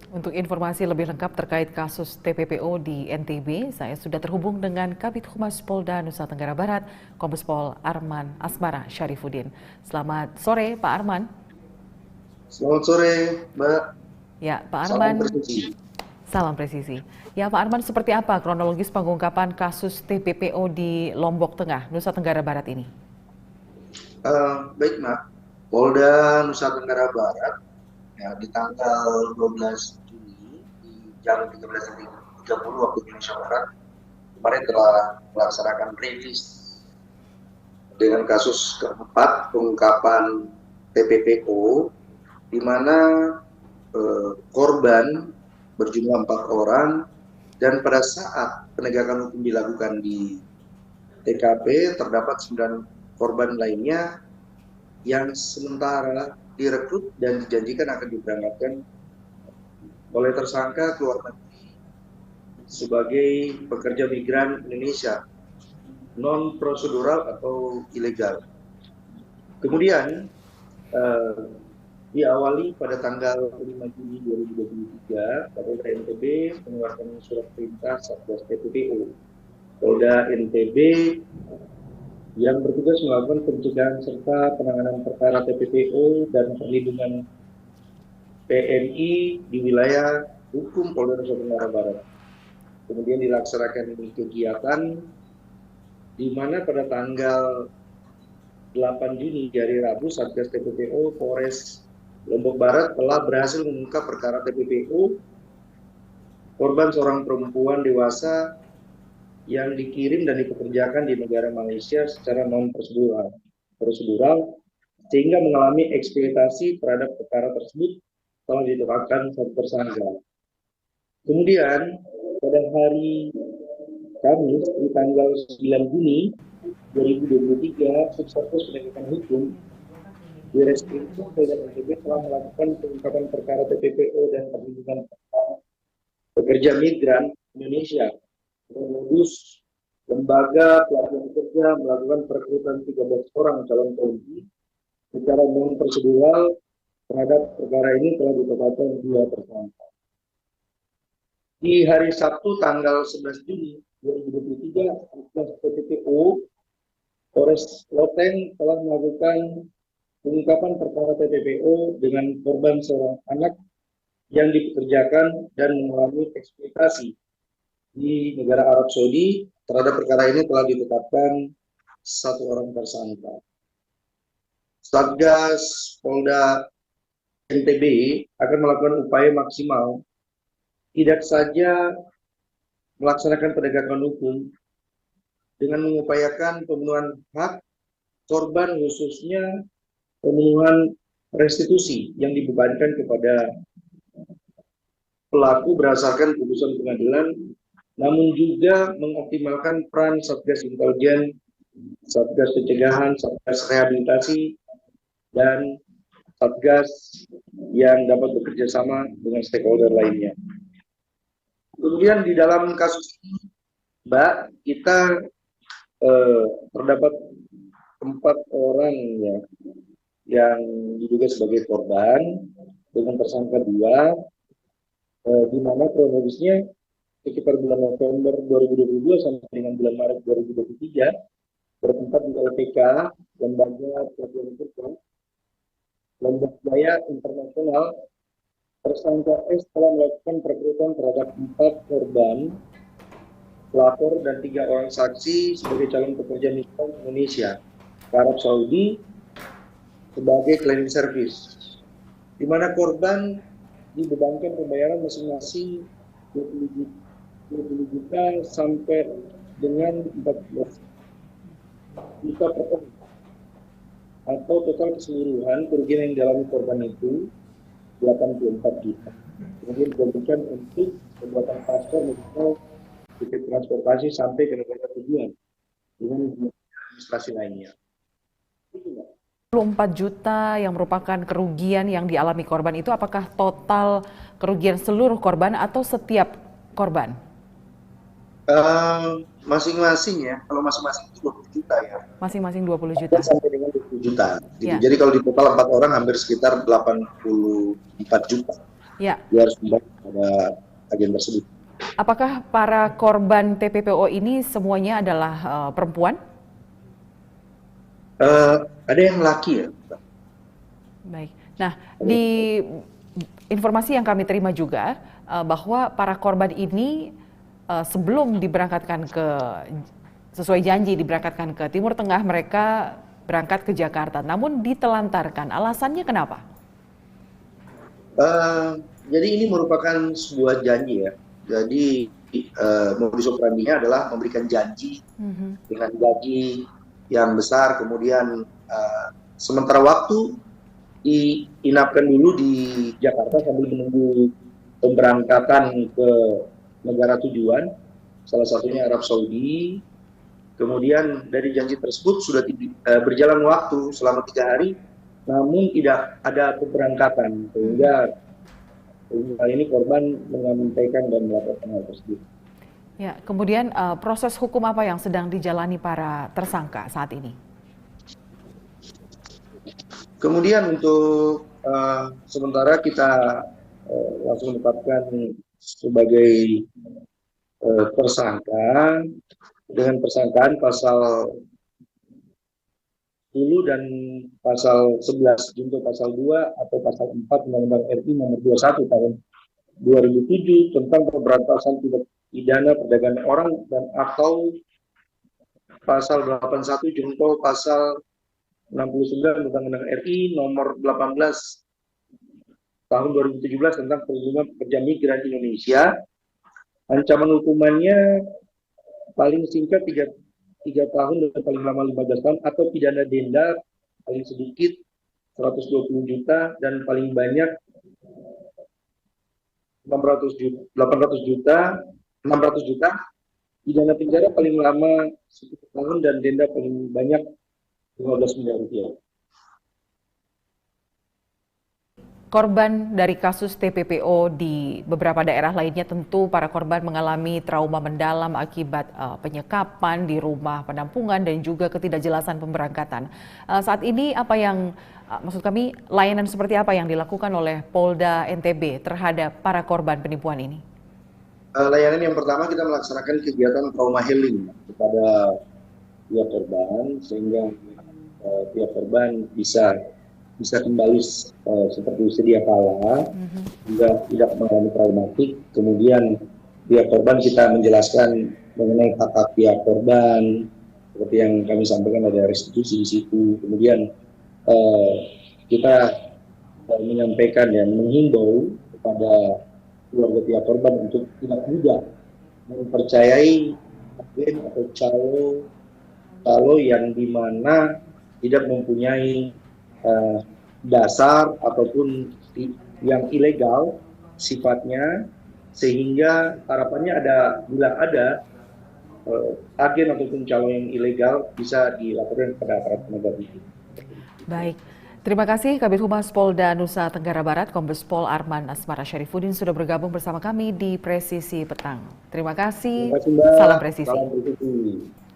Untuk informasi lebih lengkap terkait kasus TPPO di NTB, saya sudah terhubung dengan Kabid Humas Polda Nusa Tenggara Barat, Kombes Pol Arman Asmara Syarifuddin. Selamat sore, Pak Arman. Selamat sore, Mbak. Ya, Pak Salam Arman. presisi. Salam presisi. Ya, Pak Arman, seperti apa kronologis pengungkapan kasus TPPO di Lombok Tengah, Nusa Tenggara Barat ini? Baik, Mbak. Polda Nusa Tenggara Barat ya, di tanggal 12 Juni di jam 13.30 waktu Indonesia Barat kemarin telah melaksanakan rilis dengan kasus keempat pengungkapan TPPO di mana korban berjumlah 4 orang dan pada saat penegakan hukum dilakukan di TKP terdapat 9 korban lainnya yang sementara direkrut dan dijanjikan akan diberangkatkan oleh tersangka ke luar negeri sebagai pekerja migran Indonesia non prosedural atau ilegal. Kemudian diawali pada tanggal 5 Juni 2023 Polda NTB mengeluarkan surat perintah Satgas TPPO. Polda NTB yang bertugas melakukan pencegahan serta penanganan perkara TPPO dan perlindungan PMI di wilayah hukum Polda Nusa Tenggara Barat. Kemudian dilaksanakan kegiatan di mana pada tanggal 8 Juni di hari Rabu Satgas TPPO Polres Lombok Barat telah berhasil mengungkap perkara TPPO korban seorang perempuan dewasa yang dikirim dan dipekerjakan di negara Malaysia secara non prosedural sehingga mengalami eksploitasi terhadap perkara tersebut telah ditetapkan satu tersangka. Kemudian pada hari Kamis di tanggal 9 Juni 2023 Subsatgas Penegakan Hukum Direskrim Polda NTB telah melakukan pengungkapan perkara TPPO dan perlindungan pekerja migran Indonesia modus lembaga pelatihan kerja melakukan perekrutan 13 orang calon TNI secara non prosedural terhadap perkara ini telah ditetapkan 2 tersangka. Di hari Sabtu tanggal 11 Juni 2023 Satgas TPPO Polres Loteng telah melakukan pengungkapan perkara TPPO dengan korban seorang anak yang dipekerjakan dan mengalami eksploitasi di negara Arab Saudi. Terhadap perkara ini telah ditetapkan 1 orang tersangka. Satgas Polda NTB akan melakukan upaya maksimal tidak saja melaksanakan penegakan hukum dengan mengupayakan pemenuhan hak korban, khususnya pemenuhan restitusi yang dibebankan kepada pelaku berdasarkan putusan pengadilan, namun juga mengoptimalkan peran Satgas Intelijen, Satgas Pencegahan, Satgas Rehabilitasi, dan Satgas yang dapat bekerja sama dengan stakeholder lainnya. Kemudian di dalam kasus ini, Mbak, kita terdapat 4 orang ya, yang diduga sebagai korban dengan tersangka 2, di mana kronologisnya sekitar bulan November 2022 sampai dengan bulan Maret 2023 bertempat di LPK, Lembaga Pelatihan Kerja, Lombok Jaya Internasional. Tersangka S telah melakukan perekrutan terhadap 4 korban, pelapor dan 3 orang saksi sebagai calon pekerja migran Indonesia ke Arab Saudi sebagai cleaning service, di mana korban dibebankan pembayaran masing-masing 20 juta sampai dengan 14 juta per orang, atau total keseluruhan kerugian yang dialami korban itu 84 juta. Kemudian diberikan untuk pembuatan paspor medical, tiket transportasi sampai ke negara tujuan dengan administrasi lainnya. 24 juta yang merupakan kerugian yang dialami korban itu apakah total kerugian seluruh korban atau setiap korban? Masing-masing ya, kalau masing-masing itu 20 juta ya. Masing-masing 20 juta. Sampai dengan 20 juta. Gitu. Ya. Jadi kalau di total 4 orang hampir sekitar 84 juta. Ya. Dia harus membayar pada agen tersebut. Apakah para korban TPPO ini semuanya adalah perempuan? Ada yang laki ya. Baik. Nah, di informasi yang kami terima juga bahwa para korban ini sebelum diberangkatkan sesuai janji diberangkatkan ke Timur Tengah, mereka berangkat ke Jakarta. Namun ditelantarkan. Alasannya kenapa? Jadi ini merupakan sebuah janji ya. Jadi modus operandinya adalah memberikan janji dengan gaji yang besar, kemudian sementara waktu diinapkan dulu di Jakarta sambil menunggu pemberangkatan ke negara tujuan, salah satunya Arab Saudi. Kemudian dari janji tersebut sudah berjalan waktu selama 3 hari, namun tidak ada pemberangkatan, sehingga kali ini korban menyampaikan dan melaporkan hal tersebut. Ya, kemudian proses hukum apa yang sedang dijalani para tersangka saat ini? Kemudian untuk sementara kita langsung menetapkan sebagai tersangka dengan persangkaan pasal 10 dan pasal 11 junto pasal 2 atau pasal 4 Undang-Undang RI nomor 21 tahun 2007 tentang pemberantasan tindak pidana perdagangan orang dan atau pasal 81 junto pasal 69 Undang-Undang RI nomor 18 tahun 2017 tentang perlindungan pekerja migran Indonesia. Ancaman hukumannya paling singkat 3 tahun dan paling lama 15 tahun atau pidana denda paling sedikit 120 juta dan paling banyak 600 juta, pidana penjara paling lama 10 tahun dan denda paling banyak 15 miliar rupiah. Korban dari kasus TPPO di beberapa daerah lainnya tentu para korban mengalami trauma mendalam akibat penyekapan di rumah penampungan dan juga ketidakjelasan pemberangkatan. Saat ini apa yang, maksud kami layanan seperti apa yang dilakukan oleh Polda NTB terhadap para korban penipuan ini? Layanan yang pertama kita melaksanakan kegiatan trauma healing kepada pihak korban sehingga pihak korban bisa kembali seperti sedia kala, juga tidak mengalami traumatik. Kemudian pihak korban kita menjelaskan mengenai hak-hak pihak korban, seperti yang kami sampaikan ada restitusi di situ. Kemudian kita menyampaikan dan menghimbau kepada keluarga pihak korban untuk tidak mudah mempercayai agen atau calo yang dimana tidak mempunyai dasar ataupun yang ilegal sifatnya, sehingga harapannya bila ada agen ataupun calo yang ilegal bisa dilaporkan kepada aparat penegak hukum. Baik, terima kasih Kabid Humas Polda Nusa Tenggara Barat Kombes Pol Arman Asmara Syarifuddin sudah bergabung bersama kami di Presisi Petang. Terima kasih, Terima kasih, Mbak. salam presisi. Salam presisi.